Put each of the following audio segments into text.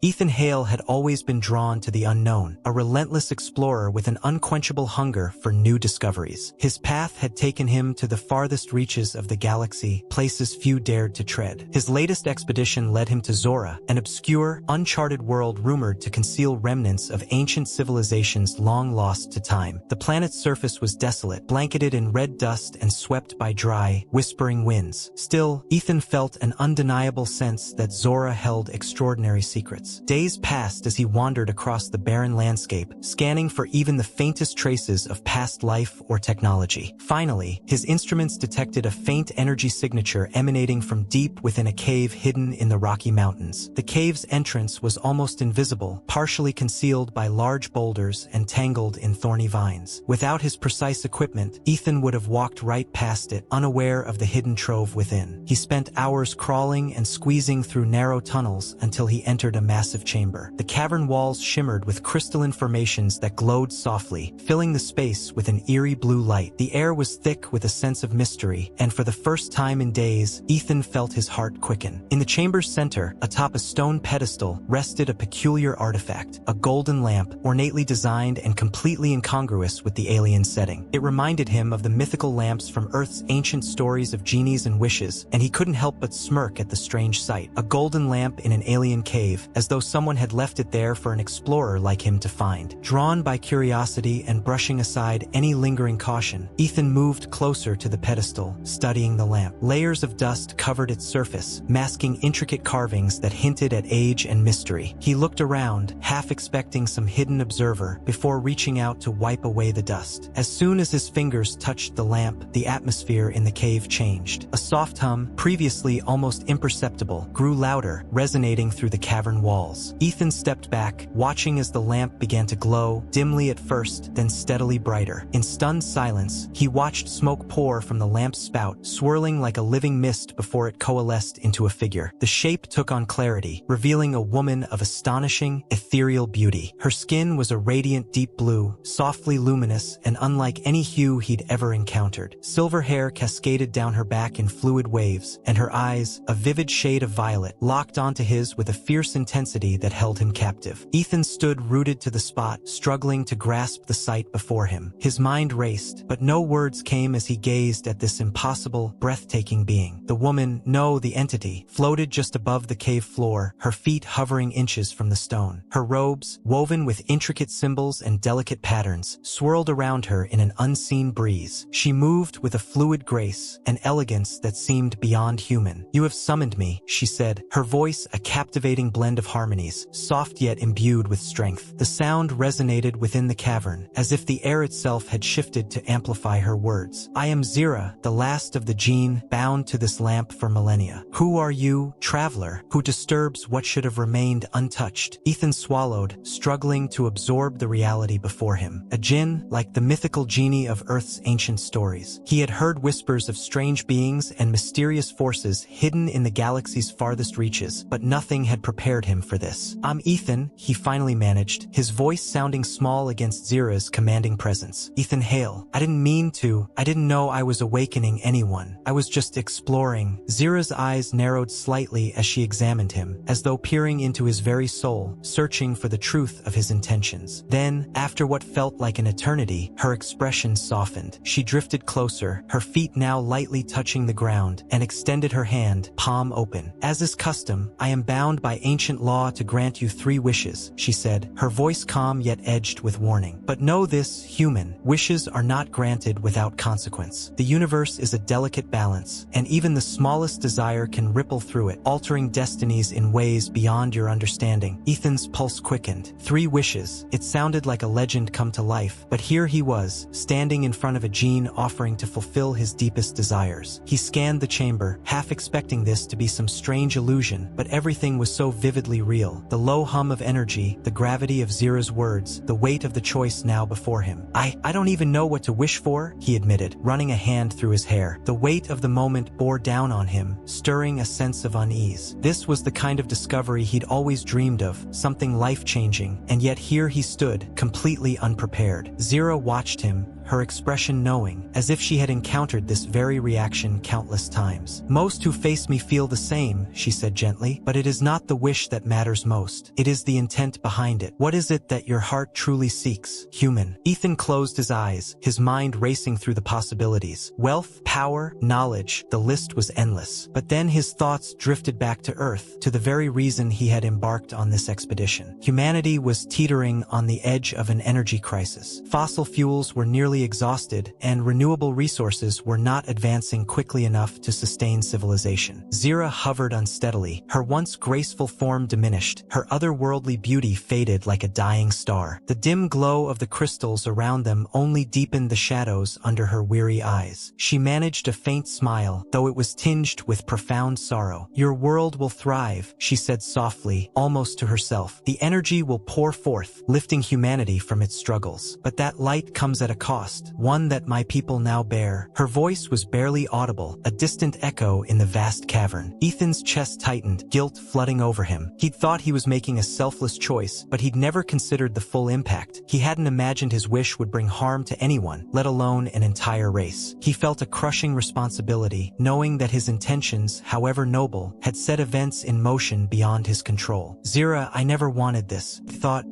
Ethan Hale had always been drawn to the unknown, a relentless explorer with an unquenchable hunger for new discoveries. His path had taken him to the farthest reaches of the galaxy, places few dared to tread. His latest expedition led him to Zora, an obscure, uncharted world rumored to conceal remnants of ancient civilizations long lost to time. The planet's surface was desolate, blanketed in red dust and swept by dry, whispering winds. Still, Ethan felt an undeniable sense that Zora held extraordinary secrets. Days passed as he wandered across the barren landscape, scanning for even the faintest traces of past life or technology. Finally, his instruments detected a faint energy signature emanating from deep within a cave hidden in the Rocky Mountains. The cave's entrance was almost invisible, partially concealed by large boulders and tangled in thorny vines. Without his precise equipment, Ethan would have walked right past it, unaware of the hidden trove within. He spent hours crawling and squeezing through narrow tunnels until he entered a massive chamber. The cavern walls shimmered with crystalline formations that glowed softly, filling the space with an eerie blue light. The air was thick with a sense of mystery, and for the first time in days, Ethan felt his heart quicken. In the chamber's center, atop a stone pedestal, rested a peculiar artifact, a golden lamp, ornately designed and completely incongruous with the alien setting. It reminded him of the mythical lamps from Earth's ancient stories of genies and wishes, and he couldn't help but smirk at the strange sight. A golden lamp in an alien cave, as though someone had left it there for an explorer like him to find. Drawn by curiosity and brushing aside any lingering caution, Ethan moved closer to the pedestal, studying the lamp. Layers of dust covered its surface, masking intricate carvings that hinted at age and mystery. He looked around, half expecting some hidden observer, before reaching out to wipe away the dust. As soon as his fingers touched the lamp, the atmosphere in the cave changed. A soft hum, previously almost imperceptible, grew louder, resonating through the cavern walls. Ethan stepped back, watching as the lamp began to glow, dimly at first, then steadily brighter. In stunned silence, he watched smoke pour from the lamp's spout, swirling like a living mist before it coalesced into a figure. The shape took on clarity, revealing a woman of astonishing, ethereal beauty. Her skin was a radiant deep blue, softly luminous and unlike any hue he'd ever encountered. Silver hair cascaded down her back in fluid waves, and her eyes, a vivid shade of violet, locked onto his with a fierce intensity that held him captive. Ethan stood rooted to the spot, struggling to grasp the sight before him. His mind raced, but no words came as he gazed at this impossible, breathtaking being. The woman, no, the entity, floated just above the cave floor, her feet hovering inches from the stone. Her robes, woven with intricate symbols and delicate patterns, swirled around her in an unseen breeze. She moved with a fluid grace, an elegance that seemed beyond human. "You have summoned me," she said, her voice a captivating blend of harmonies, soft yet imbued with strength. The sound resonated within the cavern, as if the air itself had shifted to amplify her words. "I am Zira, the last of the Genie, bound to this lamp for millennia. Who are you, traveler, who disturbs what should have remained untouched?" Ethan swallowed, struggling to absorb the reality before him. A djinn, like the mythical genie of Earth's ancient stories. He had heard whispers of strange beings and mysterious forces hidden in the galaxy's farthest reaches, but nothing had prepared him for this. "I'm Ethan," he finally managed, his voice sounding small against Zira's commanding presence. "Ethan Hale. I didn't know I was awakening anyone. I was just exploring." Zira's eyes narrowed slightly as she examined him, as though peering into his very soul, searching for the truth of his intentions. Then, after what felt like an eternity, her expression softened. She drifted closer, her feet now lightly touching the ground, and extended her hand, palm open. "As is custom, I am bound by ancient law to grant you 3 wishes," she said, her voice calm yet edged with warning. "But know this, human, wishes are not granted without consequence. The universe is a delicate balance, and even the smallest desire can ripple through it, altering destinies in ways beyond your understanding." Ethan's pulse quickened. 3 wishes. It sounded like a legend come to life, but here he was, standing in front of a genie offering to fulfill his deepest desires. He scanned the chamber, half expecting this to be some strange illusion, but everything was so vividly real. The low hum of energy, the gravity of Zira's words, the weight of the choice now before him. I don't even know what to wish for," he admitted, running a hand through his hair. The weight of the moment bore down on him, stirring a sense of unease. This was the kind of discovery he'd always dreamed of, something life-changing, and yet here he stood, completely unprepared. Zira watched him, her expression knowing, as if she had encountered this very reaction countless times. "Most who face me feel the same," she said gently, "but it is not the wish that matters most. It is the intent behind it. What is it that your heart truly seeks? Human." Ethan closed his eyes, his mind racing through the possibilities. Wealth, power, knowledge, the list was endless. But then his thoughts drifted back to Earth, to the very reason he had embarked on this expedition. Humanity was teetering on the edge of an energy crisis. Fossil fuels were nearly exhausted, and renewable resources were not advancing quickly enough to sustain civilization. Zira hovered unsteadily, her once graceful form diminished, her otherworldly beauty faded like a dying star. The dim glow of the crystals around them only deepened the shadows under her weary eyes. She managed a faint smile, though it was tinged with profound sorrow. "Your world will thrive," she said softly, almost to herself. "The energy will pour forth, lifting humanity from its struggles. But that light comes at a cost, one that my people now bear." Her voice was barely audible, a distant echo in the vast cavern. Ethan's chest tightened, guilt flooding over him. He'd thought he was making a selfless choice, but he'd never considered the full impact. He hadn't imagined his wish would bring harm to anyone, let alone an entire race. He felt a crushing responsibility, knowing that his intentions, however noble, had set events in motion beyond his control. "Zira, I never wanted this.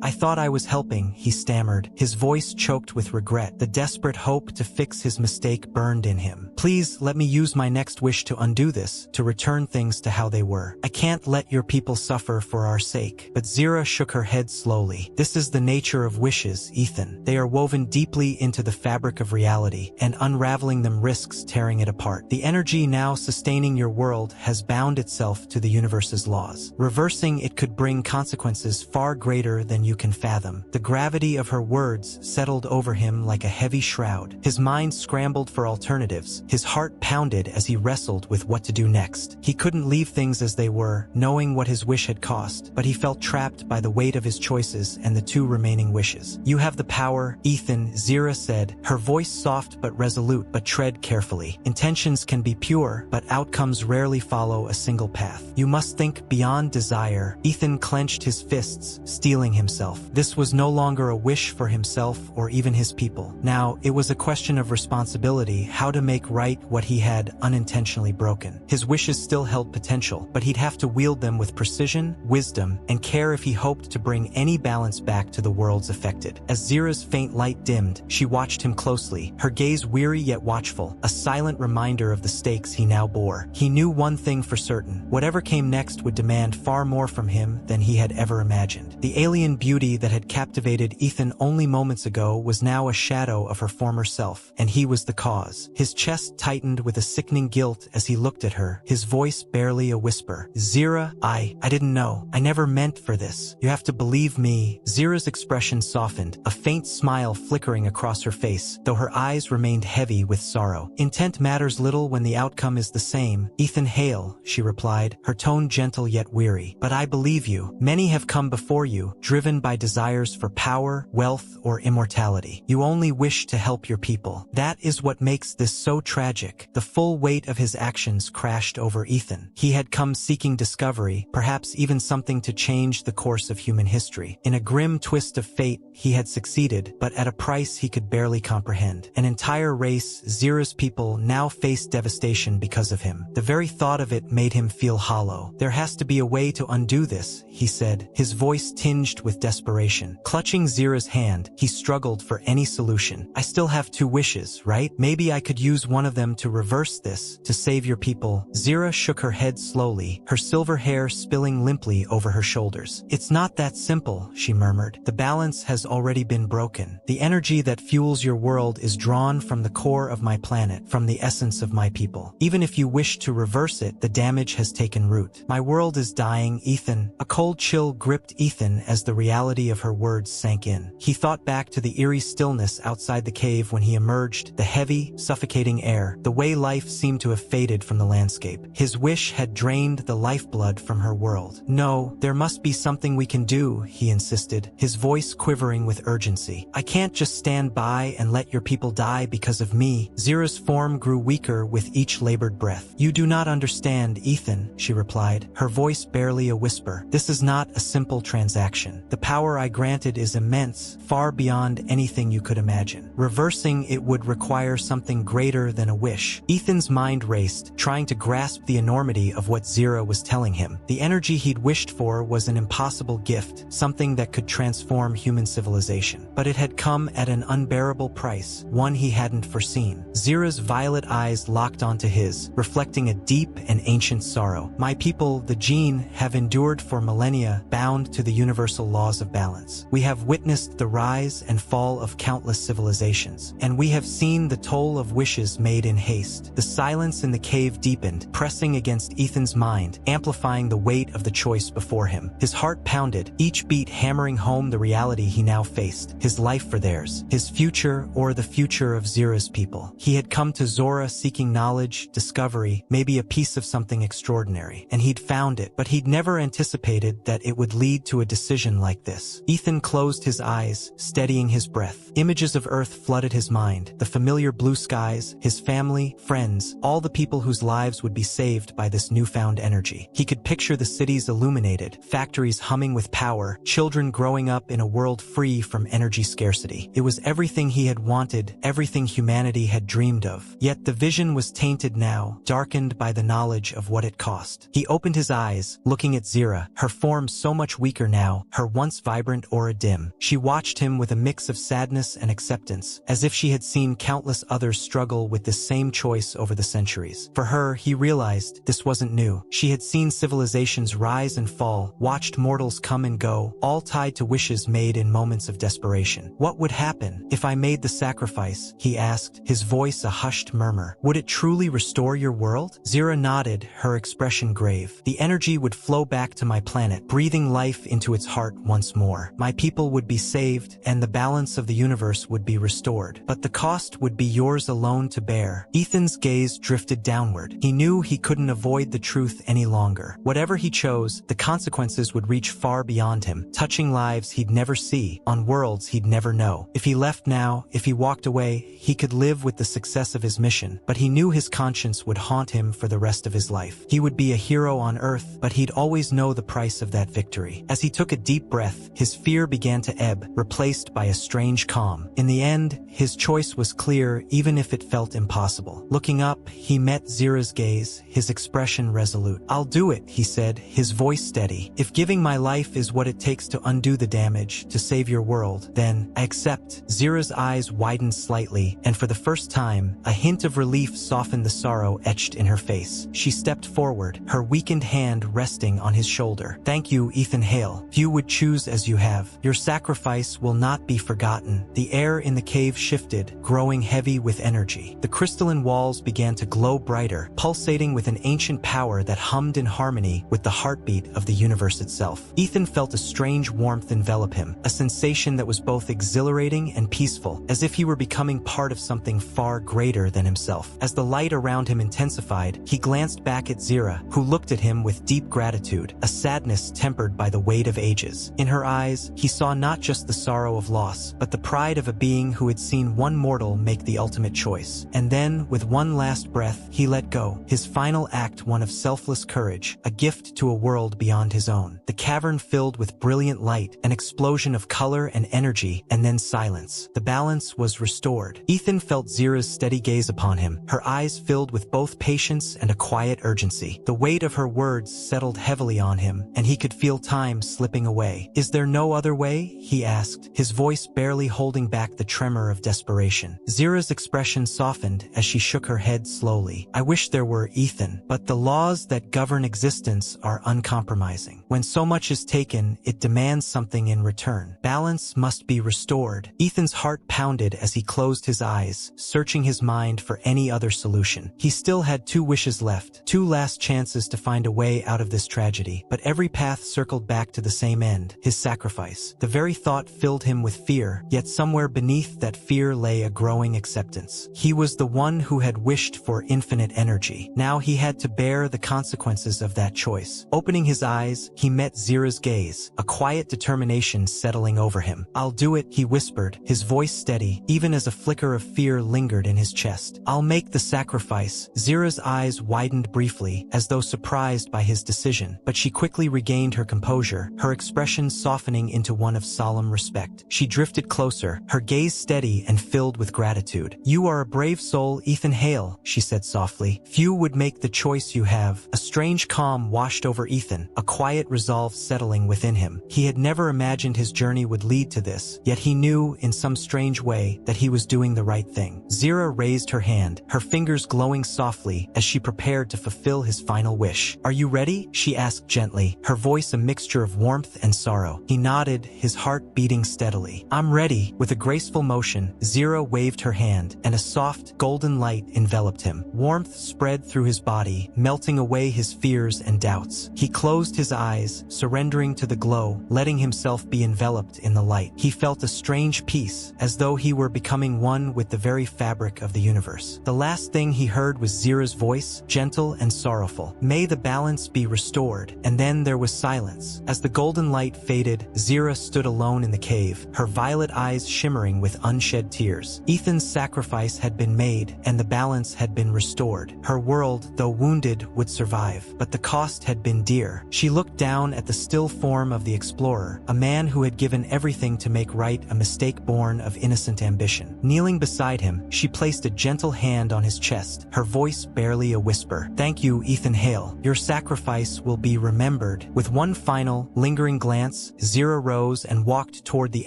I thought I was helping," he stammered, his voice choked with regret. The desperate hope to fix his mistake burned in him. "Please let me use my next wish to undo this, to return things to how they were. I can't let your people suffer for our sake." But Zira shook her head slowly. "This is the nature of wishes, Ethan. They are woven deeply into the fabric of reality, and unraveling them risks tearing it apart. The energy now sustaining your world has bound itself to the universe's laws. Reversing it could bring consequences far greater than you can fathom." The gravity of her words settled over him like a heavy shroud. His mind scrambled for alternatives, his heart pounded as he wrestled with what to do next. He couldn't leave things as they were, knowing what his wish had cost, but he felt trapped by the weight of his choices and the two remaining wishes. "You have the power, Ethan," Zira said, her voice soft but resolute. "But tread carefully. Intentions can be pure, but outcomes rarely follow a single path. You must think beyond desire." Ethan clenched his fists, steeling himself. This was no longer a wish for himself or even his people. Now, it was a question of responsibility, how to make right what he had unintentionally broken. His wishes still held potential, but he'd have to wield them with precision, wisdom, and care if he hoped to bring any balance back to the worlds affected. As Zira's faint light dimmed, she watched him closely, her gaze weary yet watchful, a silent reminder of the stakes he now bore. He knew one thing for certain: whatever came next would demand far more from him than he had ever imagined. The alien beauty that had captivated Ethan only moments ago was now a shadow of her former self, and he was the cause. His chest tightened with a sickening guilt as he looked at her, his voice barely a whisper. "Zira, I didn't know. I never meant for this. You have to believe me." Zira's expression softened, a faint smile flickering across her face, though her eyes remained heavy with sorrow. "Intent matters little when the outcome is the same, Ethan Hale," she replied, her tone gentle yet weary. "But I believe you. Many have come before you, driven by desires for power, wealth, or immortality. You only wish to help your people. That is what makes this so tragic." The full weight of his actions crashed over Ethan. He had come seeking discovery, perhaps even something to change the course of human history. In a grim twist of fate, he had succeeded, but at a price he could barely comprehend. An entire race, Zira's people, now faced devastation because of him. The very thought of it made him feel hollow. "There has to be a way to undo this," he said, his voice tinged with desperation. Clutching Zira's hand, he struggled for any solution. "I still have 2 wishes, right? Maybe I could use one of them to reverse this, to save your people." Zira shook her head slowly, her silver hair spilling limply over her shoulders. "It's not that simple," she murmured. "The balance has already been broken. The energy that fuels your world is drawn from the core of my planet, from the essence of my people. Even if you wish to reverse it, the damage has taken root. My world is dying, Ethan." A cold chill gripped Ethan as the reality of her words sank in. He thought back to the eerie stillness outside the cave when he emerged, the heavy, suffocating air, the way life seemed to have faded from the landscape. His wish had drained the lifeblood from her world. "No, there must be something we can do," he insisted, his voice quivering with urgency. "I can't just stand by and let your people die because of me." Zira's form grew weaker with each labored breath. "You do not understand, Ethan," she replied, her voice barely a whisper. "This is not a simple transaction. The power I granted is immense, far beyond anything you could imagine. happen. Reversing it would require something greater than a wish. Ethan's mind raced, trying to grasp the enormity of what Zira was telling him. The energy he'd wished for was an impossible gift, something that could transform human civilization. But it had come at an unbearable price, one he hadn't foreseen. Zira's violet eyes locked onto his, reflecting a deep and ancient sorrow. My people, the Genie, have endured for millennia, bound to the universal laws of balance. We have witnessed the rise and fall of countless civilizations, and we have seen the toll of wishes made in haste. The silence in the cave deepened, pressing against Ethan's mind, amplifying the weight of the choice before him. His heart pounded, each beat hammering home the reality he now faced: his life for theirs, his future or the future of Zira's people. He had come to Zora seeking knowledge, discovery, maybe a piece of something extraordinary, and he'd found it, but he'd never anticipated that it would lead to a decision like this. Ethan closed his eyes, steadying his breath. Images of Earth flooded his mind, the familiar blue skies, his family, friends, all the people whose lives would be saved by this newfound energy. He could picture the cities illuminated, factories humming with power, children growing up in a world free from energy scarcity. It was everything he had wanted, everything humanity had dreamed of. Yet the vision was tainted now, darkened by the knowledge of what it cost. He opened his eyes, looking at Zira, her form so much weaker now, her once vibrant aura dim. She watched him with a mix of sadness and acceptance, as if she had seen countless others struggle with this same choice over the centuries. For her, he realized, this wasn't new. She had seen civilizations rise and fall, watched mortals come and go, all tied to wishes made in moments of desperation. What would happen if I made the sacrifice? He asked, his voice a hushed murmur. Would it truly restore your world? Zira nodded, her expression grave. The energy would flow back to my planet, breathing life into its heart once more. My people would be saved, and the balance of the universe would be restored. But the cost would be yours alone to bear. Ethan's gaze drifted downward. He knew he couldn't avoid the truth any longer. Whatever he chose, the consequences would reach far beyond him, touching lives he'd never see, on worlds he'd never know. If he left now, if he walked away, he could live with the success of his mission, but he knew his conscience would haunt him for the rest of his life. He would be a hero on Earth, but he'd always know the price of that victory. As he took a deep breath, his fear began to ebb, replaced by a strange calm. In the end, his choice was clear, even if it felt impossible. Looking up, he met Zira's gaze, his expression resolute. I'll do it, he said, his voice steady. If giving my life is what it takes to undo the damage, to save your world, then I accept. Zira's eyes widened slightly, and for the first time, a hint of relief softened the sorrow etched in her face. She stepped forward, her weakened hand resting on his shoulder. Thank you, Ethan Hale. Few would choose as you have. Your sacrifice will not be forgotten. The air in the cave shifted, growing heavy with energy. The crystalline walls began to glow brighter, pulsating with an ancient power that hummed in harmony with the heartbeat of the universe itself. Ethan felt a strange warmth envelop him, a sensation that was both exhilarating and peaceful, as if he were becoming part of something far greater than himself. As the light around him intensified, he glanced back at Zira, who looked at him with deep gratitude, a sadness tempered by the weight of ages. In her eyes, he saw not just the sorrow of loss, but the pride of a being who had seen one mortal make the ultimate choice. And then, with one last breath, he let go, his final act one of selfless courage, a gift to a world beyond his own. The cavern filled with brilliant light, an explosion of color and energy, and then silence. The balance was restored. Ethan felt Zira's steady gaze upon him, her eyes filled with both patience and a quiet urgency. The weight of her words settled heavily on him, and he could feel time slipping away. Is there no other way? He asked, his voice barely holding back the tremor of desperation. Zira's expression softened as she shook her head slowly. I wish there were, Ethan, but the laws that govern existence are uncompromising. When so much is taken, it demands something in return. Balance must be restored. Ethan's heart pounded as he closed his eyes, searching his mind for any other solution. He still had 2 wishes left, 2 last chances to find a way out of this tragedy, but every path circled back to the same end, his sacrifice. The very thought filled him with fear, yet somewhere beneath that fear lay a growing acceptance. He was the one who had wished for infinite energy. Now he had to bear the consequences of that choice. Opening his eyes, he met Zira's gaze, a quiet determination settling over him. I'll do it, he whispered, his voice steady, even as a flicker of fear lingered in his chest. I'll make the sacrifice. Zira's eyes widened briefly, as though surprised by his decision, but she quickly regained her composure, her expression softening into one of solemn respect. She drifted closer, her gaze gaze steady and filled with gratitude. "You are a brave soul, Ethan Hale," she said softly. "Few would make the choice you have." A strange calm washed over Ethan, a quiet resolve settling within him. He had never imagined his journey would lead to this, yet he knew, in some strange way, that he was doing the right thing. Zira raised her hand, her fingers glowing softly as she prepared to fulfill his final wish. "Are you ready?" she asked gently, her voice a mixture of warmth and sorrow. He nodded, his heart beating steadily. "I'm ready." With a graceful motion, Zira waved her hand, and a soft, golden light enveloped him. Warmth spread through his body, melting away his fears and doubts. He closed his eyes, surrendering to the glow, letting himself be enveloped in the light. He felt a strange peace, as though he were becoming one with the very fabric of the universe. The last thing he heard was Zira's voice, gentle and sorrowful. "May the balance be restored." And then there was silence. As the golden light faded, Zira stood alone in the cave, her violet eyes shimmering with unshed tears. Ethan's sacrifice had been made, and the balance had been restored. Her world, though wounded, would survive, but the cost had been dear. She looked down at the still form of the explorer, a man who had given everything to make right a mistake born of innocent ambition. Kneeling beside him, she placed a gentle hand on his chest, her voice barely a whisper. "Thank you, Ethan Hale. Your sacrifice will be remembered." With one final, lingering glance, Zira rose and walked toward the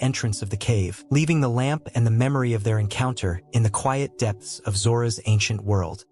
entrance of the cave, leaving the lamp and the memory of their encounter in the quiet depths of Zora's ancient world.